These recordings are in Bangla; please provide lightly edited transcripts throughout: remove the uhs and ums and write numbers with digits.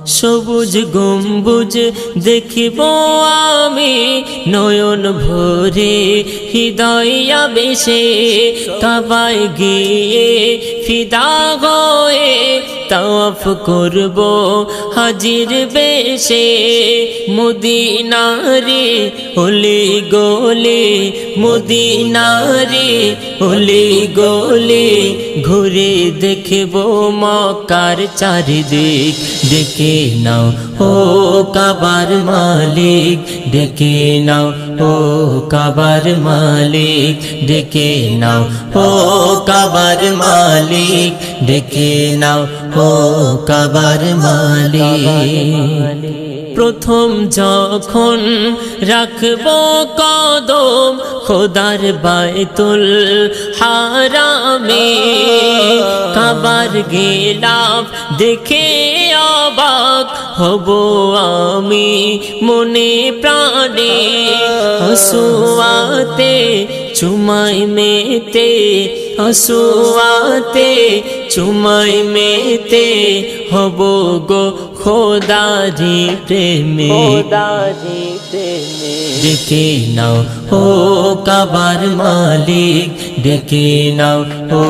সবুজ গম্বুজ দেখিব আমি নয়ন ভরে হৃদয় আবেশে কাবায় গিয়ে ফিদা হয়ে তাওয়াফ করব হাজির বেশে মদিনারে অলি গলি মদিনারে অলি গলি ঘুরে দেখব মক্কার চারিদিক ডেকে নাও ও কাবার মালিক ডেকে নাও ও কাবার মালিক ডেকে নাও ও কাবার মালিক ডেকে নাও ও কাবার মালিক প্রথম যখন রাখব কদম খোদার বাইতুল হারামে কাবার গেলাম দেখে অবাক হব আমি মনে প্রাণে হসুয়াতে চুমাই মেতে হসুয়াতে চুমাই মেতে হব গো খোদারি প্রেমে ডেকে নাও ও কাবার মালিক ডেকে নাও ও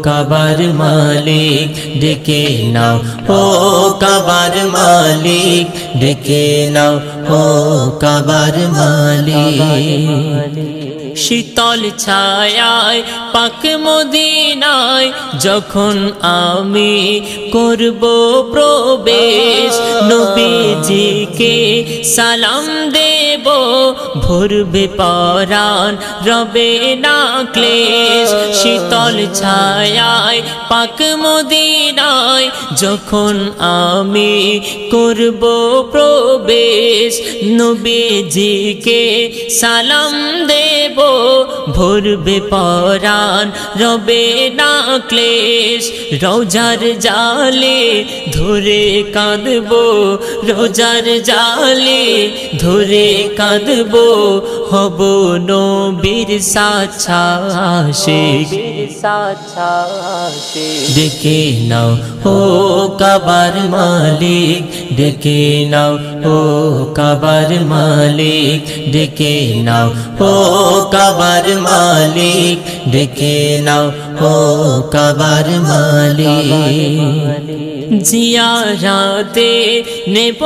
কাবার মালিক ডেকে নাও ও কাবার মালিক ডেকে নাও ও কাবার মালিক শীতল ছায়ায় পাক মদিনায় যখন আমি করব প্রবেশ নবীজিকে সালাম দেব ভরবে পরাণ রবে না ক্লেশ শীতল ছায়ায় পাক মদিনায় যখন আমি করব প্রবেশ নবীজিকে সালাম দেব ভরবে পরাণ রবে না ক্লেশ রোজার জালে ধরে কাঁদব রোজার জালে ধরে কাঁদব হব নবীর সাচ্চা আশিক ডেকে নাও ও কাবার মালিক ডেকে নাও ও কাবার মালিক ডেকে নাও ও কাবার মালিক ডেকে নাও ও কাবার মালিক জিয়ারাতে নেব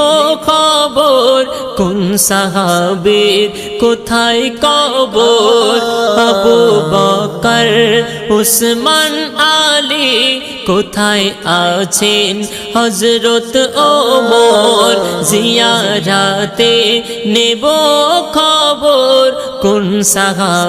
খবর কোন সাহাবীর কোথায় কবর আবু বকর উসমান আলী কোথায় আছেন হযরত ওমর জিয়ারাতে নেব খবর কোন সাহাবীর